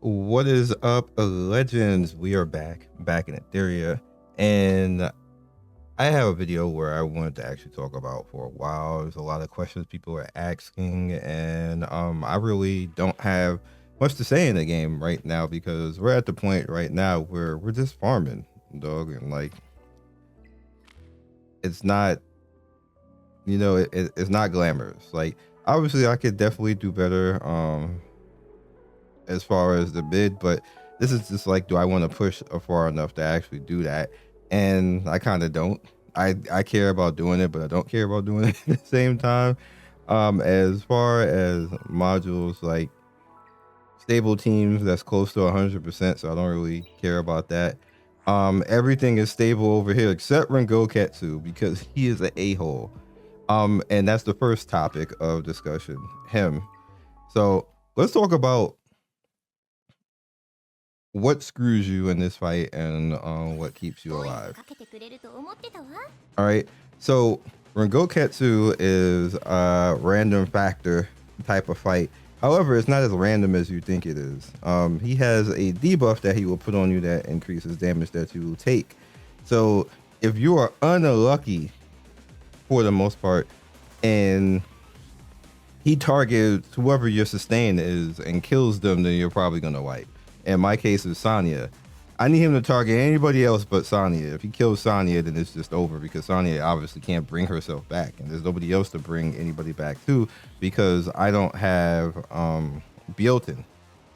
What is up, legends? We are back in Etheria, and I have a video where I wanted to actually talk about for a while. There's a lot of questions people are asking, and I really don't have much to say in the game right now because we're at the point right now where we're just farming, dog, and like it's not, it's not glamorous. Like obviously, I could definitely do better. As far as the bid, but this is just like, do I want to push far enough to actually do that? And I kind of don't. I care about doing it, but I don't care about doing it at the same time. As far as modules, like stable teams, that's close to 100%, so I don't really care about that. Everything is stable over here except Rengokutsu because he is an a-hole. And that's the first topic of discussion, him. So let's talk about what screws you in this fight and what keeps you alive. All right, so Rengokutsu is a random factor type of fight. However, it's not as random as you think it is. He has a debuff that he will put on you that increases damage that you will take. So if you are unlucky, for the most part, and he targets whoever your sustain is and kills them, then you're probably gonna wipe. In my case, is Sonya. I need him to target anybody else but Sonya. If he kills Sonya, then it's just over because Sonya obviously can't bring herself back, and there's nobody else to bring anybody back to because I don't have Biotin,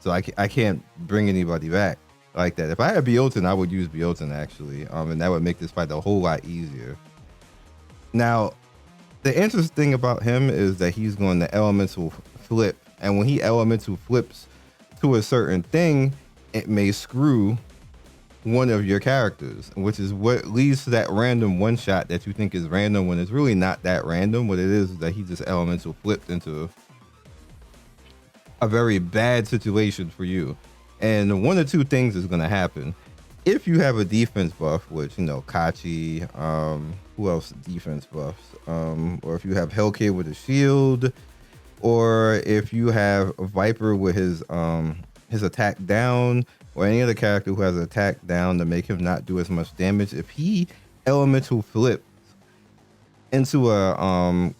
so I can't bring anybody back like that. If I had Biotin, I would use Biotin actually, and that would make this fight a whole lot easier. Now, the interesting thing about him is that he's going to elemental flip, and when he elemental flips to a certain thing, it may screw one of your characters, which is what leads to that random one shot that you think is random when it's really not that random. What it is that he just elemental flipped into a very bad situation for you. And one of two things is going to happen. If you have a defense buff, which, you know, Kachi, who else defense buffs? Or if you have Hellkid with a shield, or if you have a Viper with his attack down, or any other character who has an attack down to make him not do as much damage, if he elemental flips into a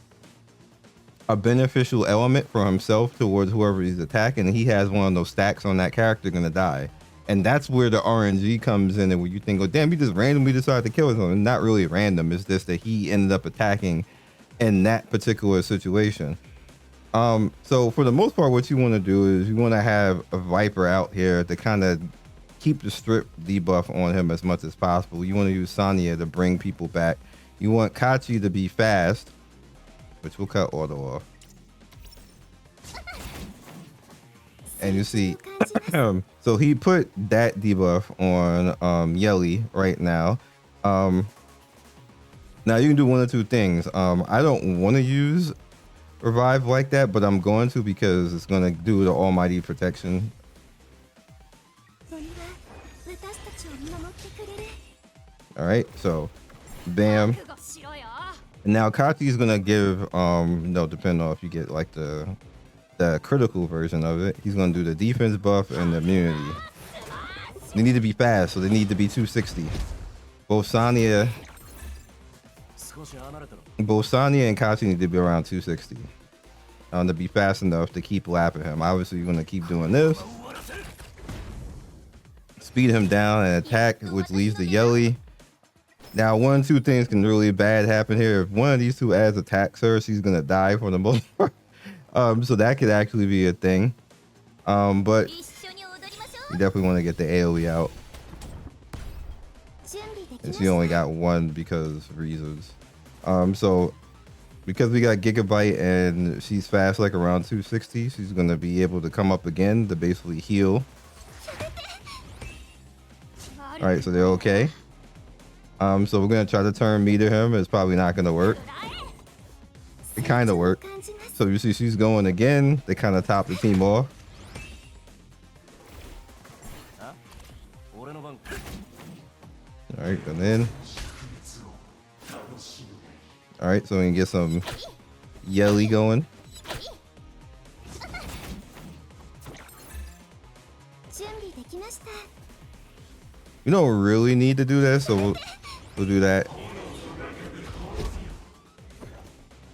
beneficial element for himself towards whoever he's attacking, and he has one of those stacks on that character, gonna die. And that's where the RNG comes in, and where you think, oh damn, he just randomly decided to kill him. Not really random, it's just that he ended up attacking in that particular situation. So for the most part, what you want to do is you want to have a Viper out here to kind of keep the strip debuff on him as much as possible. You want to use Sonya to bring people back. You want Kachi to be fast, which will cut auto off. And you see, so he put that debuff on Yelly right now. Now you can do one or two things. I don't want to use revive like that, but I'm going to because it's going to do the almighty protection. All right, so bam. And now Kachi is going to give no, depending on if you get like the critical version of it, he's going to do the defense buff and the immunity. They need to be fast, so they need to be 260. Both Sonya and Kachi need to be around 260 to be fast enough to keep lapping him. Obviously, you're going to keep doing this. Speed him down and attack, which leaves the Yelly. Now, one or two things can really bad happen here. If one of these two adds attacks her, she's going to die for the most part. So that could actually be a thing. But you definitely want to get the AoE out. And she only got one because of reasons. So because we got Gigabyte and she's fast, like around 260, she's gonna be able to come up again to basically heal. All right, so they're okay. So we're gonna try to turn meter him. It's probably not gonna work. It kind of worked. So you see she's going again. They kind of top the team off. All right, and then. All right, so we can get some Yelly going. We don't really need to do this, so we'll do that.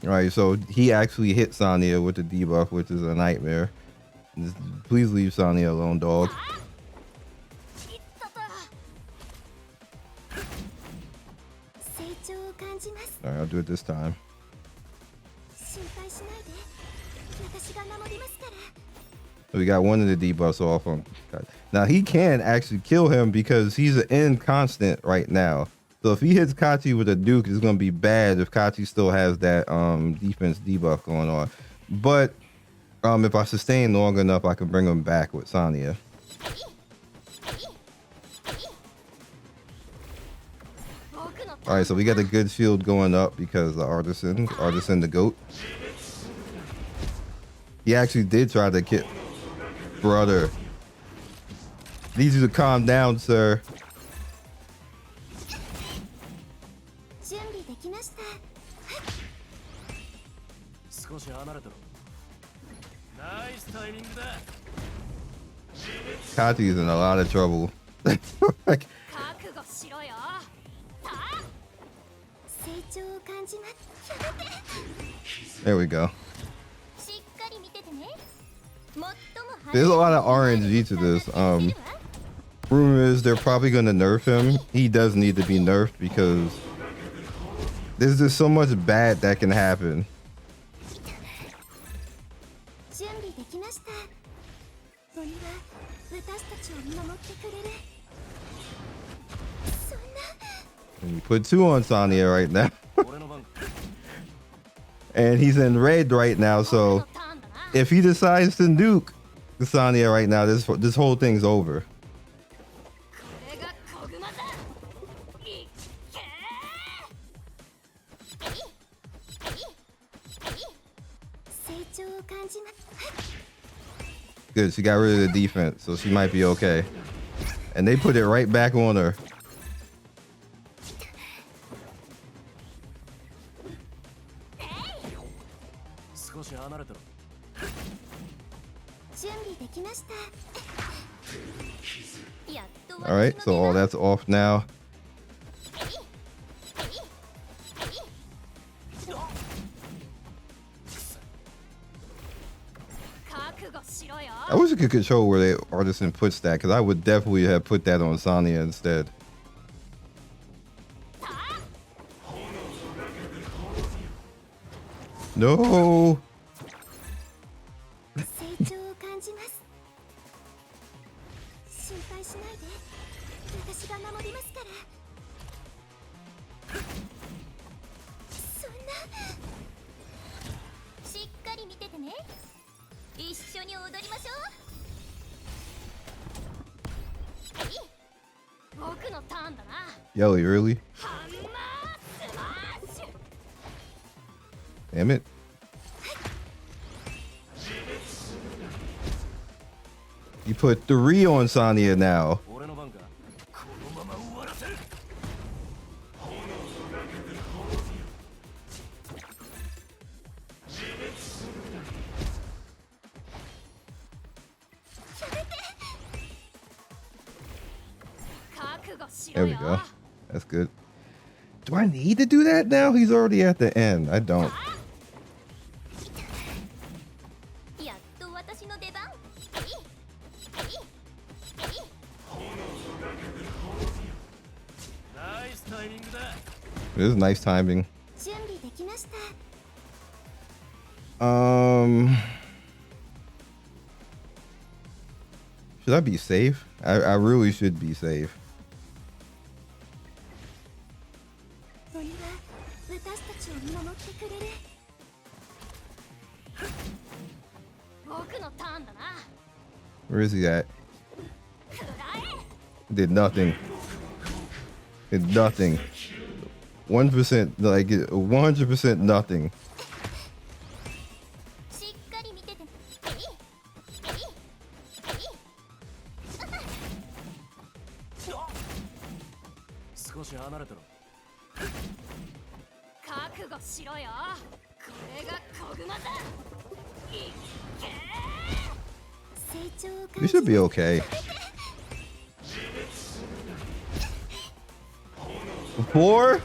All right, so he actually hit Sonya with the debuff, which is a nightmare. Just, please leave Sonya alone, dog. All right, I'll do it this time. So we got one of the debuffs off on. Now he can actually kill him because he's an inconstant right now. So if he hits Kachi with a Duke, it's gonna be bad if Kachi still has that defense debuff going on. But if I sustain long enough, I can bring him back with Sonya. All right, so we got a good shield going up because the artisan the goat. He actually did try to kill brother. Need you to calm down, sir. Kachi's in a lot of trouble. Like, there we go. There's a lot of RNG to this. Rumor is they're probably gonna nerf him. He does need to be nerfed because there's just so much bad that can happen. And you put 2 on Sonya right now. And he's in red right now, so if he decides to nuke Sonya right now, this whole thing's over. Good, she got rid of the defense, so she might be okay. And they put it right back on her. All right, so all that's off now. I wish I could control where the artisan puts that, because I would definitely have put that on Sonya instead. No. Yo, really? Damn it. You put 3 on Sonya now. There we go. That's good. Do I need to do that now? He's already at the end. I don't. This is nice timing. Should I be safe? I really should be safe. Where is he at? Did nothing. Did nothing. 1%, like 100% nothing. We should be okay. 4?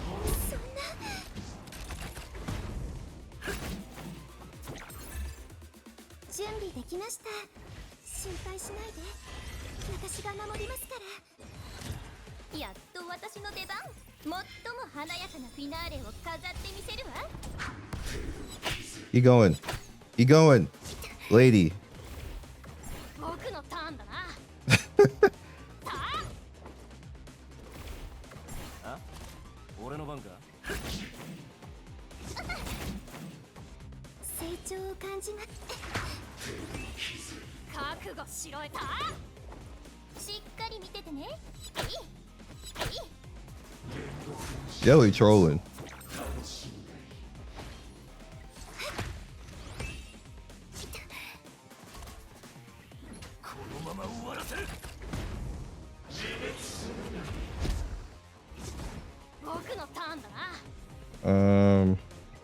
Keep going. Keep going. Lady. Jelly trolling.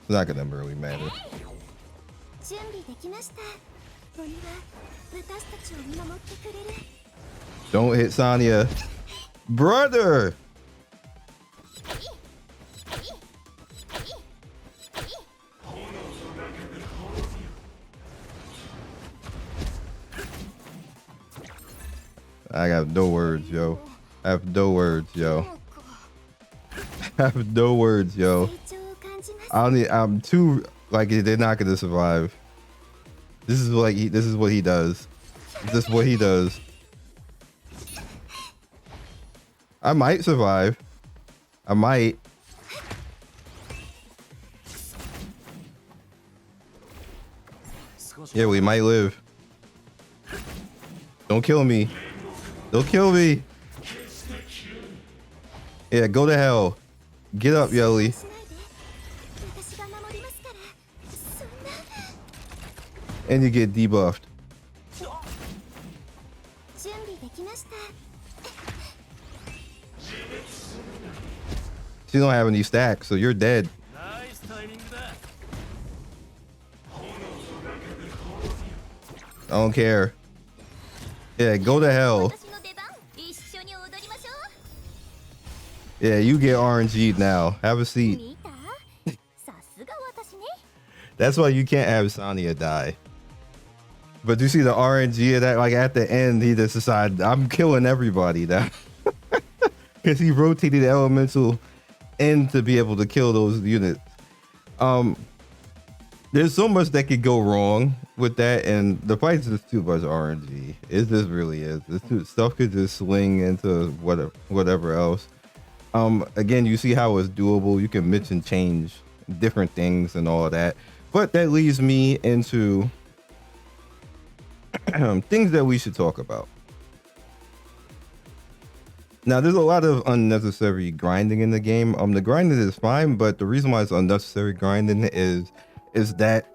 It's not gonna really matter. Don't hit Sonya. Brother! I got no words, yo. I have no words, yo. I have no words, yo. I'm too like they're not gonna survive. This is like this is what he does. This is what he does. I might survive. I might. Yeah, we might live. Don't kill me. Don't kill me. Yeah, go to hell. Get up, Yelly. And you get debuffed. She don't have any stacks, so you're dead. I don't care. Yeah, go to hell. Yeah, you get RNG'd now. Have a seat. That's why you can't have Sonya die. But you see the RNG of that, like at the end, he just decided, I'm killing everybody now. Because he rotated the elemental in to be able to kill those units. There's so much that could go wrong with that, and the fight's just too much RNG. It just really is. Stuff could just swing into whatever else. Again, you see how it's doable. You can mix and change different things and all of that. But that leads me into things that we should talk about. Now, there's a lot of unnecessary grinding in the game. The grinding is fine, but the reason why it's unnecessary grinding is that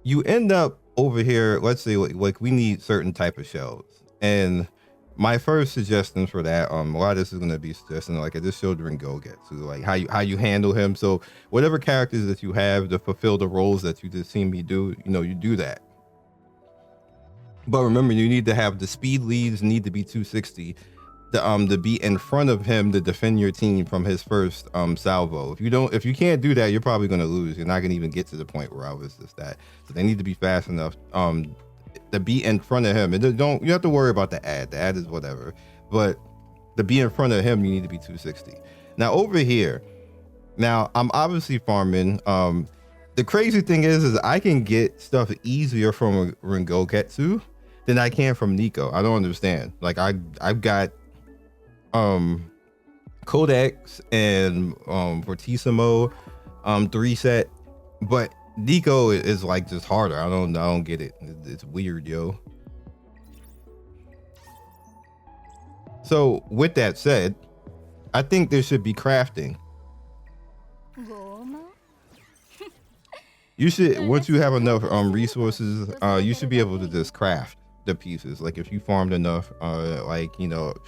you end up over here. Let's say like we need certain type of shells, and my first suggestion for that, a lot of this is going to be suggesting like I just showed Rengokutsu, like how you handle him. So whatever characters that you have to fulfill the roles that you just seen me do, you do that. But remember, you need to have the speed leads need to be 260 to be in front of him to defend your team from his first salvo. If you can't do that, you're probably going to lose. You're not going to even get to the point where I was just at. So they need to be fast enough to be in front of him. And you have to worry about the ad. The ad is whatever. But to be in front of him, you need to be 260. Now over here, now I'm obviously farming. The crazy thing is I can get stuff easier from Rengokutsu than I can from Nico. I don't understand. Like I've got Codex and Fortissimo 3 set, but Nico is like just harder. I don't get it. It's weird, yo. So with that said, I think there should be crafting. You should, once you have enough resources, you should be able to just craft the pieces. Like if you farmed enough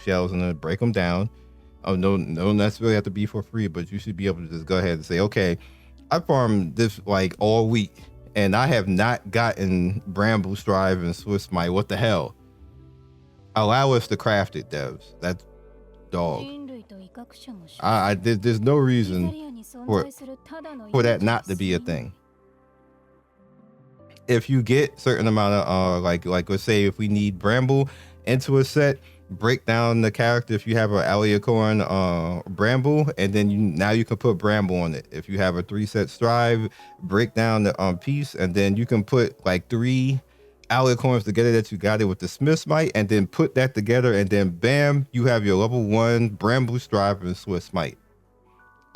shells and then break them down. No necessarily have to be for free, but you should be able to just go ahead and say, okay, I farmed this like all week and I have not gotten Bramble Strive and Swiss Might. What the hell? Allow us to craft it, devs. That's dog. There's no reason for that not to be a thing. If you get certain amount of like let's say if we need Bramble into a set, break down the character. If you have an Aliacorn Bramble, and then now you can put Bramble on it. If you have a 3-set Strive, break down the piece, and then you can put like 3 Aliacorns together that you got it with the Smith's Might, and then put that together, and then bam, you have your level 1 Bramble, Strive, and Swiss Might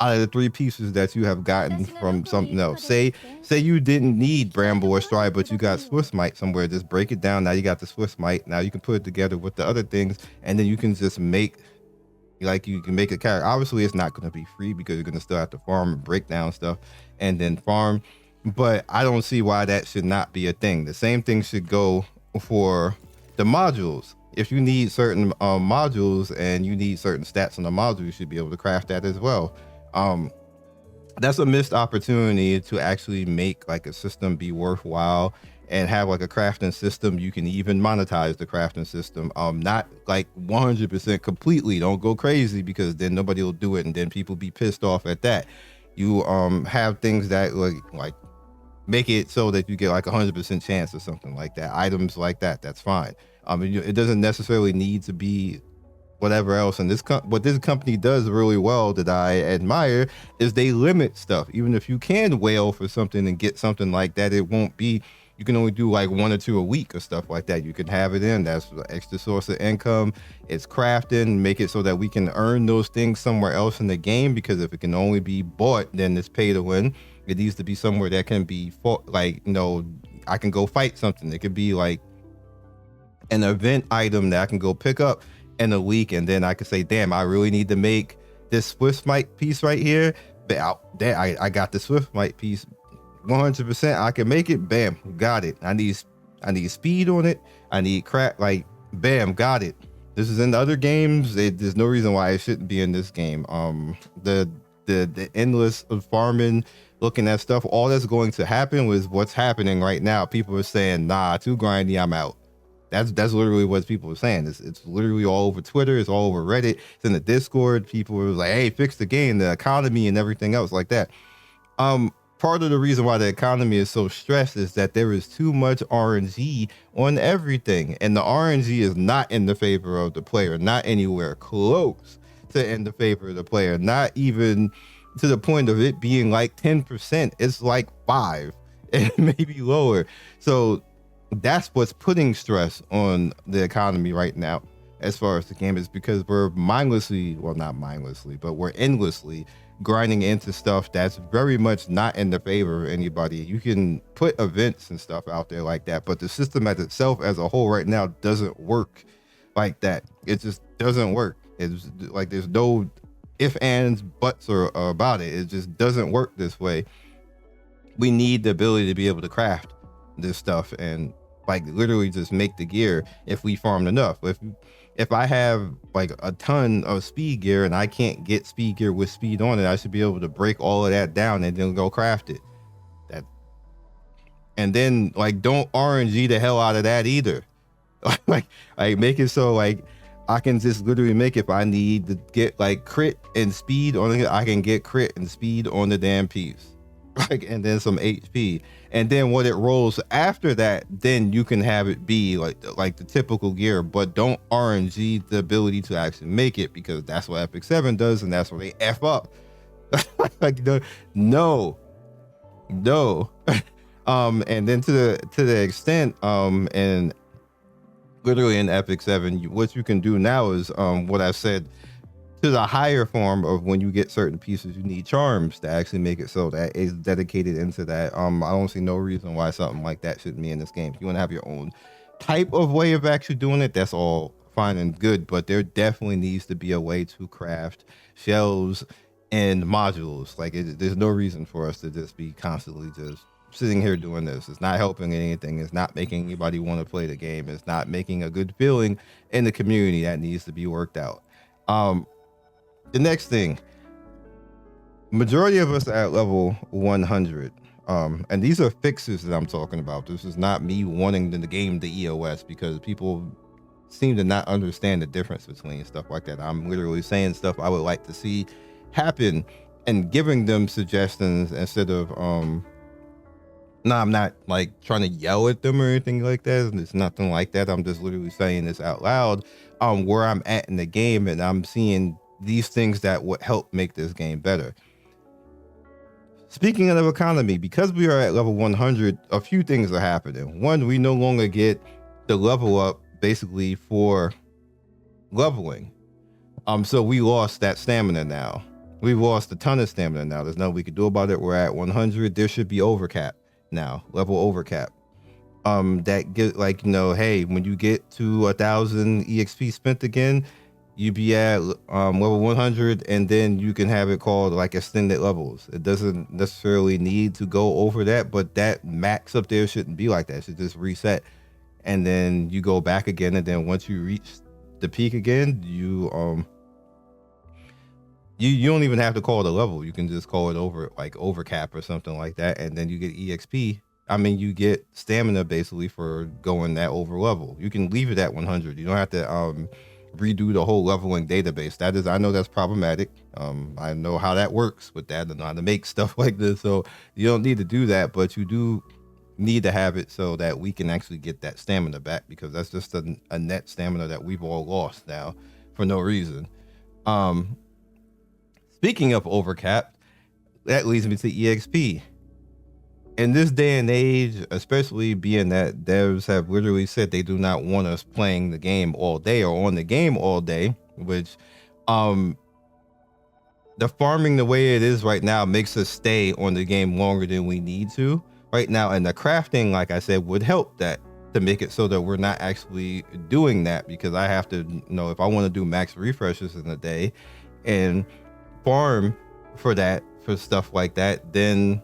out of the 3 pieces that you have gotten from something else. Say you didn't need Bramble or Strive, but you got Swiss Might somewhere. Just break it down. Now you got the Swiss Might. Now you can put it together with the other things, and then you can just make, like, you can make a character. Obviously, it's not going to be free because you're going to still have to farm and break down stuff and then farm. But I don't see why that should not be a thing. The same thing should go for the modules. If you need certain modules and you need certain stats on the module, you should be able to craft that as well. That's a missed opportunity to actually make like a system be worthwhile and have like a crafting system. You can even monetize the crafting system, not like 100% completely. Don't go crazy, because then nobody will do it and then people be pissed off at that. You have things that like make it so that you get like 100% chance or something like that. Items like that, that's fine. It doesn't necessarily need to be whatever else. And what this company does really well that I admire is they limit stuff. Even if you can whale for something and get something like that, it won't be, you can only do like 1 or 2 a week or stuff like that. You can have it in, that's an extra source of income. It's crafting, make it so that we can earn those things somewhere else in the game, because if it can only be bought, then it's pay to win. It needs to be somewhere that can be fought, like, you know, I can go fight something. It could be like an event item that I can go pick up in a week, and then I could say, damn, I really need to make this Swift Might piece right here. But I got the Swift Might piece 100%. I can make it. Bam, got it. I need speed on it. I need crap. Like, bam, got it. This is in the other games. There's no reason why it shouldn't be in this game. The endless farming, looking at stuff, all that's going to happen was what's happening right now. People are saying, nah, too grindy, I'm out. That's literally what people are saying. It's literally all over Twitter. It's all over Reddit. It's in the Discord. People were like, hey, fix the game, the economy and everything else like that. Part of the reason why the economy is so stressed is that there is too much RNG on everything. And the RNG is not in the favor of the player, not anywhere close to in the favor of the player, not even to the point of it being like 10%. It's like 5 and maybe lower. So that's what's putting stress on the economy right now as far as the game is, because we're not mindlessly, but we're endlessly grinding into stuff that's very much not in the favor of anybody. You can put events and stuff out there like that, but the system as itself as a whole right now doesn't work like that. It just doesn't work. It's like there's no if, ands, buts or about it. It just doesn't work this way. We need the ability to be able to craft this stuff and like literally just make the gear if we farmed enough. If I have like a ton of speed gear and I can't get speed gear with speed on it, I should be able to break all of that down and then go craft it. And then like don't RNG the hell out of that either. like make it so like I can just literally make, if I need to get like crit and speed on it, I can get crit and speed on the damn piece. Like, and then some HP, and then what it rolls after that, then you can have it be like the typical gear, but don't RNG the ability to actually make it, because that's what Epic 7 does, and that's what they F up. Like no. And then to the extent and literally in Epic 7, what you can do now is what I said, to the higher form of when you get certain pieces, you need charms to actually make it so that is dedicated into that. I don't see no reason why something like that shouldn't be in this game. If you want to have your own type of way of actually doing it, that's all fine and good, but there definitely needs to be a way to craft shells and modules. Like there's no reason for us to just be constantly just sitting here doing this. It's not helping anything. It's not making anybody want to play the game. It's not making a good feeling in the community. That needs to be worked out. The next thing, majority of us are at level 100. And these are fixes that I'm talking about. This is not me wanting the game to EOS, because people seem to not understand the difference between stuff like that. I'm literally saying stuff I would like to see happen and giving them suggestions instead of no, I'm not like trying to yell at them or anything like that. It's nothing like that. I'm just literally saying this out loud where I'm at in the game, and I'm seeing these things that would help make this game better. Speaking of economy, because we are at level 100, a few things are happening. One, we no longer get the level up basically for leveling. So we lost that stamina now. We've lost a ton of stamina now. There's nothing we can do about it. We're at 100. There should be overcap now, level overcap. That get like, you know, hey, when you get to 1,000 EXP spent again, you be at level 100, and then you can have it called like extended levels. It doesn't necessarily need to go over that, but that max up there shouldn't be like that. It should just reset, and then you go back again, and then once you reach the peak again, you don't even have to call it a level. You can just call it overcap or something like that, and then you get EXP. I mean, you get stamina basically for going that over level. You can leave it at 100. You don't have to redo the whole leveling database. I know that's problematic. I know how that works with that. I know how to make stuff like this, so you don't need to do that, but you do need to have it so that we can actually get that stamina back, because that's just a net stamina that we've all lost now for no reason. Speaking of overcap, that leads me to EXP. In this day and age, especially being that devs have literally said they do not want us playing the game all day or on the game all day, which the farming the way it is right now makes us stay on the game longer than we need to right now. And the crafting, like I said, would help that, to make it so that we're not actually doing that, because I have to, you know, if I want to do max refreshes in a day and farm for that, for stuff like that, then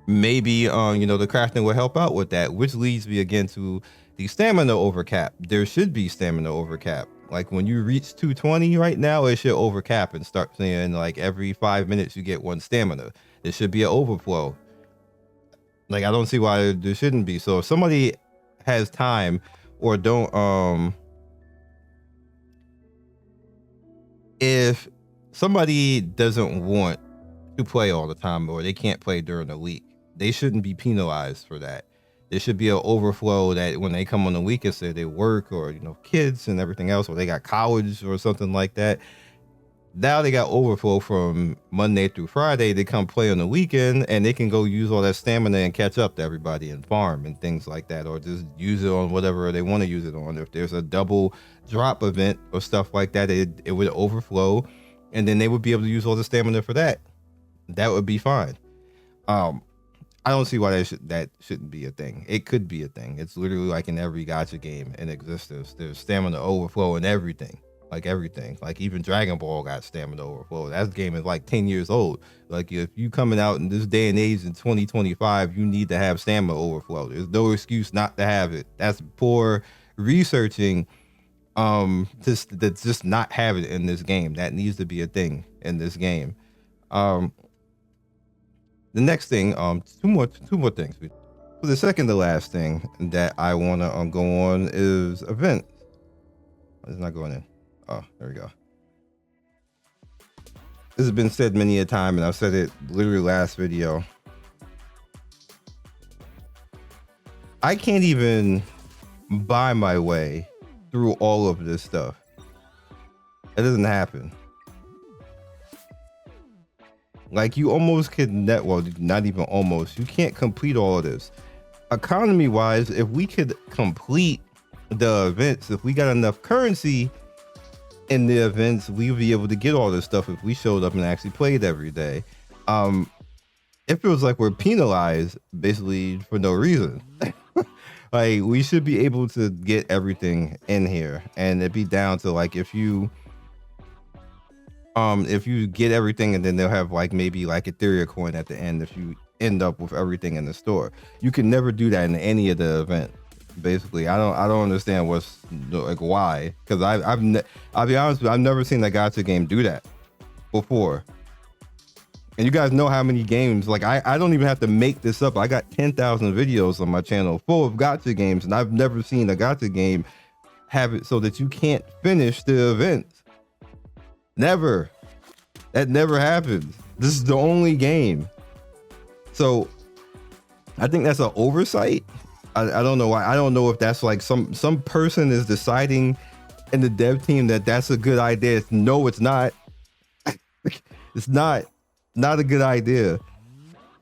maybe you know, the crafting will help out with that, which leads me again to the stamina overcap. There should be stamina overcap. Like when you reach 220 right now, it should overcap and start saying like every 5 minutes you get 1 stamina. There should be an overflow. Like, I don't see why there shouldn't be. So if somebody has time, or don't if somebody doesn't want to play all the time, or they can't play during the week, they shouldn't be penalized for that. There should be an overflow that when they come on the weekend, say they work, or, you know, kids and everything else, or they got college or something like that. Now they got overflow from Monday through Friday. They come play on the weekend, and they can go use all that stamina and catch up to everybody and farm and things like that, or just use it on whatever they want to use it on. If there's a double drop event or stuff like that, it would overflow, and then they would be able to use all the stamina for that. That would be fine. I don't see why that shouldn't be a thing. It could be a thing. It's literally like in every gacha game in existence. There's stamina overflow in everything. Like everything. Like even Dragon Ball got stamina overflow. That game is like 10 years old. Like if you coming out in this day and age in 2025, you need to have stamina overflow. There's no excuse not to have it. That's poor researching. Just not have it in this game. That needs to be a thing in this game. The next thing, two more things. So the second to last thing that I want to go on is events. It's not going in. Oh, there we go. This has been said many a time, and I've said it literally last video. I can't even buy my way through all of this stuff. It doesn't happen. Like, you almost could well, not even almost. You can't complete all of this. Economy wise, if we could complete the events, if we got enough currency in the events, we would be able to get all this stuff if we showed up and actually played every day. It feels like we're penalized basically for no reason. Like, we should be able to get everything in here, and it'd be down to like if you get everything, and then they'll have like maybe like Etheria coin at the end if you end up with everything in the store. You can never do that in any of the event. Basically, I don't understand what's like why, because I'll be honest with you, I've never seen a gacha game do that before. And you guys know how many games, like I don't even have to make this up. I got 10,000 videos on my channel full of gacha games, and I've never seen a gacha game have it so that you can't finish the events. Never. That never happens. This is the only game. So I think that's an oversight. I don't know why. I don't know if that's like some person is deciding in the dev team that that's a good idea. No, it's not. It's not a good idea.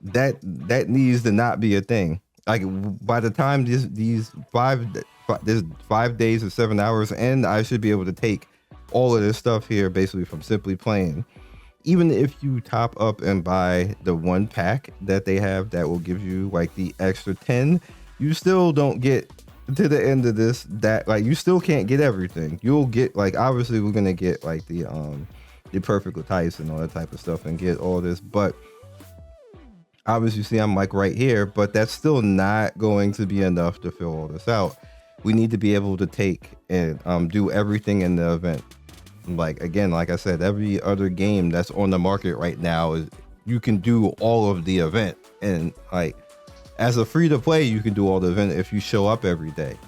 That needs to not be a thing. Like by the time these 5 days or 7 hours end, I should be able to take all of this stuff here basically from simply playing. Even if you top up and buy the one pack that they have that will give you like the extra 10, you still don't get to the end of this. That like you still can't get everything. You'll get like obviously we're gonna get like the perfect Latice and all that type of stuff and get all this, but obviously you see I'm like right here, but that's still not going to be enough to fill all this out. We need to be able to take and do everything in the event. Like again, like I said, every other game that's on the market right now is you can do all of the event, and like as a free to play you can do all the event if you show up every day.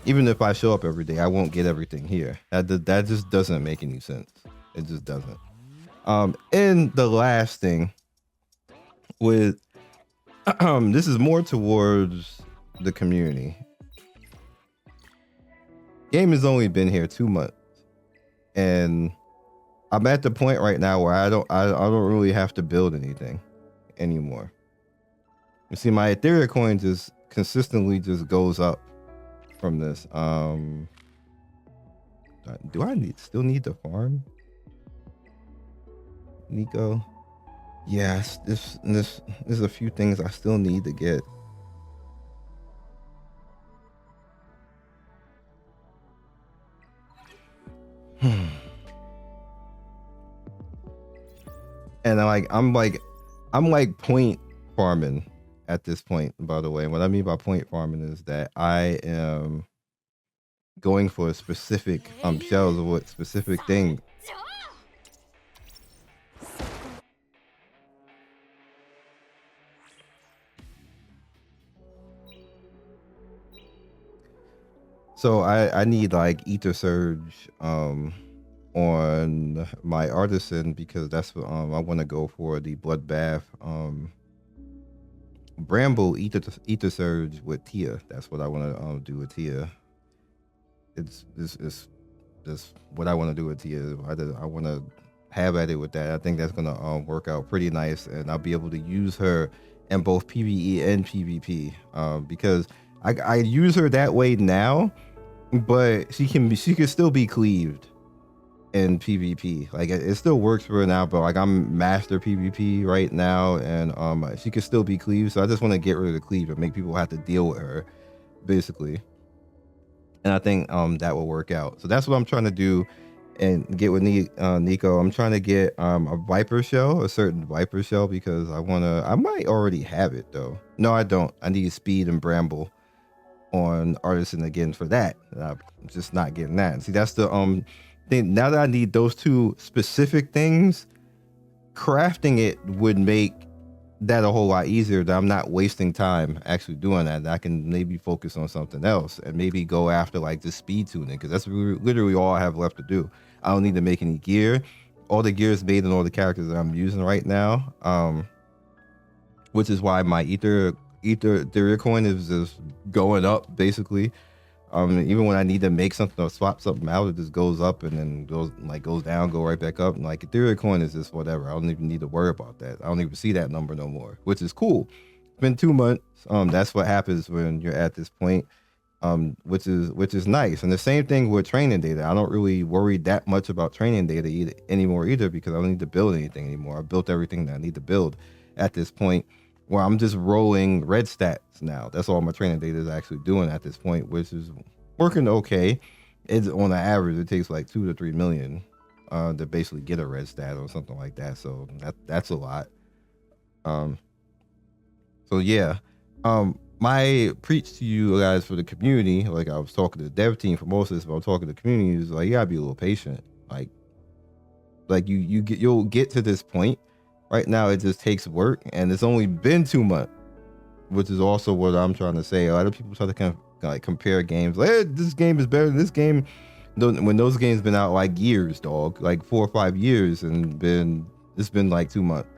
Even if I show up every day, I won't get everything here. That just doesn't make any sense. It just doesn't. And the last thing with this is more towards the community. Game has only been here 2 months, and I'm at the point right now where I don't really have to build anything anymore. You see, my Etheria coin just consistently just goes up from this. Do I still need to farm, Nico? Yes, there's a few things I still need to get. And I'm like point farming at this point, by the way. What I mean by point farming is that I am going for a specific shells of what specific thing. So I need like Ether Surge on my artisan because that's what I want to go for, the Bloodbath Bramble Ether Surge with Tia. That's what I want to do with Tia. It's what I want to do with Tia. I want to have at it with that. I think that's gonna work out pretty nice, and I'll be able to use her in both PvE and PvP because I use her that way now, but she can still be cleaved in PvP. Like it still works for her now, but like I'm master PvP right now, and she can still be cleaved. So I just want to get rid of the cleave and make people have to deal with her, basically. And I think that will work out. So that's what I'm trying to do and get with Nico. I'm trying to get a Viper shell, a certain Viper shell, because I might already have it though. No, I don't. I need Speed and Bramble on Artisan again for that. I'm just not getting that. See, that's the thing. Now that I need those two specific things, crafting it would make that a whole lot easier, that I'm not wasting time actually doing that. I can maybe focus on something else and maybe go after like the speed tuning, because that's literally all I have left to do. I don't need to make any gear. All the gear is made in all the characters that I'm using right now, which is why my Etheria coin is just going up basically. Even when I need to make something or swap something out, it just goes up and then goes down, go right back up. And like Etheria coin is just whatever. I don't even need to worry about that. I don't even see that number no more, which is cool. It's been 2 months. That's what happens when you're at this point, which is nice. And the same thing with training data. I don't really worry that much about training data anymore either, because I don't need to build anything anymore. I built everything that I need to build at this point, where I'm just rolling red stats now. That's all my training data is actually doing at this point, which is working okay. It's on the average, it takes like 2 to 3 million to basically get a red stat or something like that. So that's a lot. So yeah, my preach to you guys for the community, like I was talking to the dev team for most of this, but I'm talking to the community, is like, you gotta be a little patient. Like you'll get to this point. Right now, it just takes work, and it's only been 2 months, which is also what I'm trying to say. A lot of people try to like compare games. Like, hey, this game is better than this game. When those games been out like years, dog, like 4 or 5 years, and it's been like 2 months.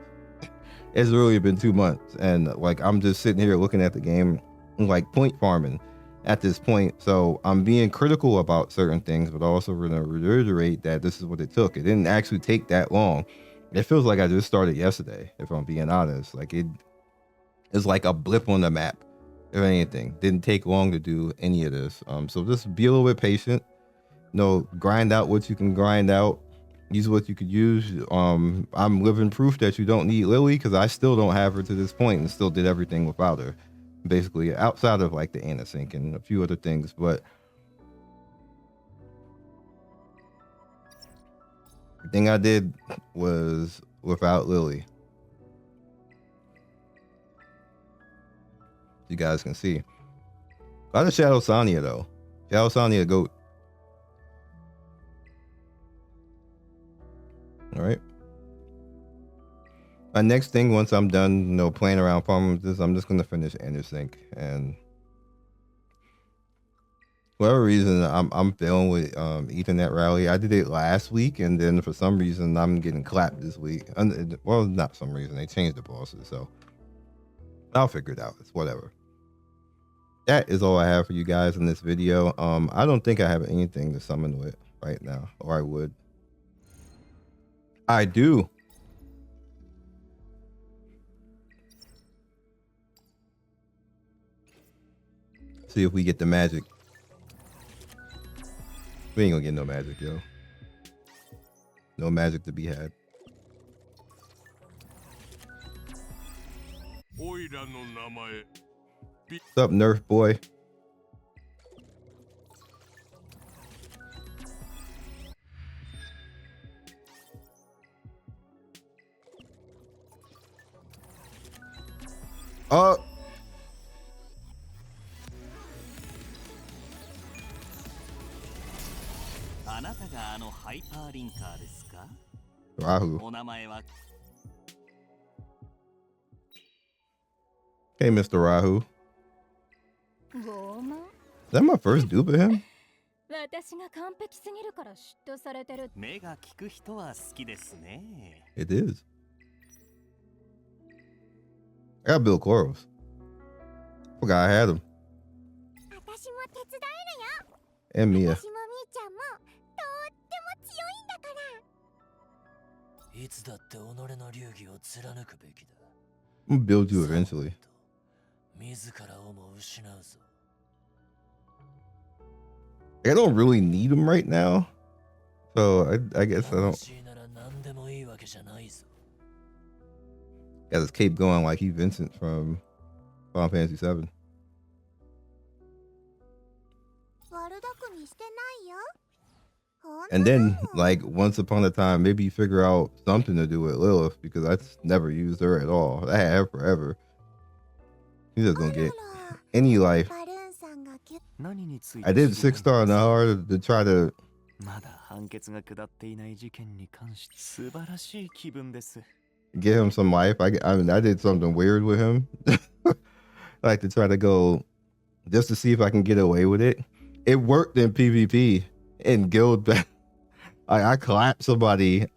It's really been 2 months, and like I'm just sitting here looking at the game, like point farming at this point. So I'm being critical about certain things, but also gonna reiterate that this is what it took. It didn't actually take that long. It feels like I just started yesterday, if I'm being honest. Like it's like a blip on the map, if anything. Didn't take long to do any of this. So just be a little bit patient. Grind out what you can grind out. Use what you could use. I'm living proof that you don't need Lily, because I still don't have her to this point and still did everything without her, basically, outside of like the anti-sync and a few other things. But the thing I did was without Lily. You guys can see. A lot of Shadow Sonya though. Shadow Sonya GOAT. All right. My next thing, once I'm done, playing around farming with this, I'm just gonna finish Sync. And for whatever reason, I'm failing with Ethernet Rally. I did it last week, and then for some reason, I'm getting clapped this week. Well, not some reason, they changed the bosses, so I'll figure it out. It's whatever. That is all I have for you guys in this video. I don't think I have anything to summon with right now, or I would. I do. See if we get the magic. We ain't gonna get no magic, yo. No magic to be had. What's up, Nerf boy? Oh. Rahu. Hey, Mr. Rahu. Is that my first dupe of him? It is. I got Bill Koros. Forgot I had him. And Mia. I'm gonna build you eventually. I don't really need him right now, so I guess I don't. Got his cape going like he Vincent from Final Fantasy VII. And then, like, once upon a time, maybe you figure out something to do with Lilith, because I just never used her at all. I had her forever. He's just gonna get any life. I did 6-star on the hard to try to get him some life. I mean, I did something weird with him. Like to try to go just to see if I can get away with it. It worked in PvP in guild. I clapped somebody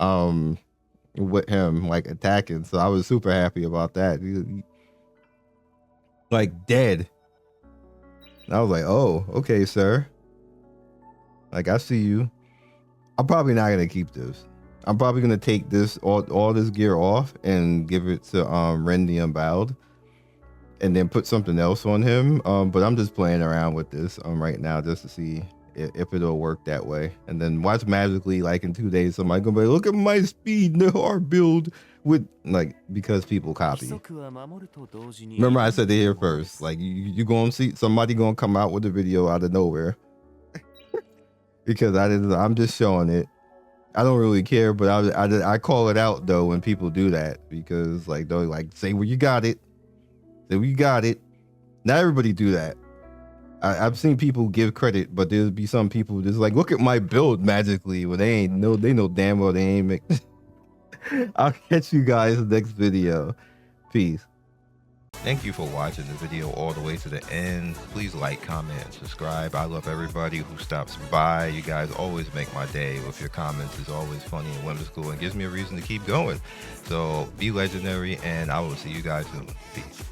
with him like attacking, so I was super happy about that. He, like dead. And I was like, oh, okay, sir. Like, I see you. I'm probably not gonna keep this. I'm probably gonna take this all this gear off and give it to Ren the Unbowed, and then put something else on him. But I'm just playing around with this right now just to see if it'll work that way. And then watch magically, like in 2 days, somebody gonna be like, look at my speed in the hard build with, like, because people copy. Remember I said it here first. Like you gonna see somebody gonna come out with a video out of nowhere. Because I'm just showing it. I don't really care, but I call it out though when people do that, because like they're like, say where you got it. Say where you got it. Not everybody do that. I've seen people give credit, but there'll be some people just like, look at my build magically, when they know damn well they ain't make. I'll catch you guys next video. Peace. Thank you for watching the video all the way to the end. Please like, comment, and subscribe. I love everybody who stops by. You guys always make my day with your comments. It's always funny and whimsical and gives me a reason to keep going. So be legendary, and I will see you guys soon. Peace.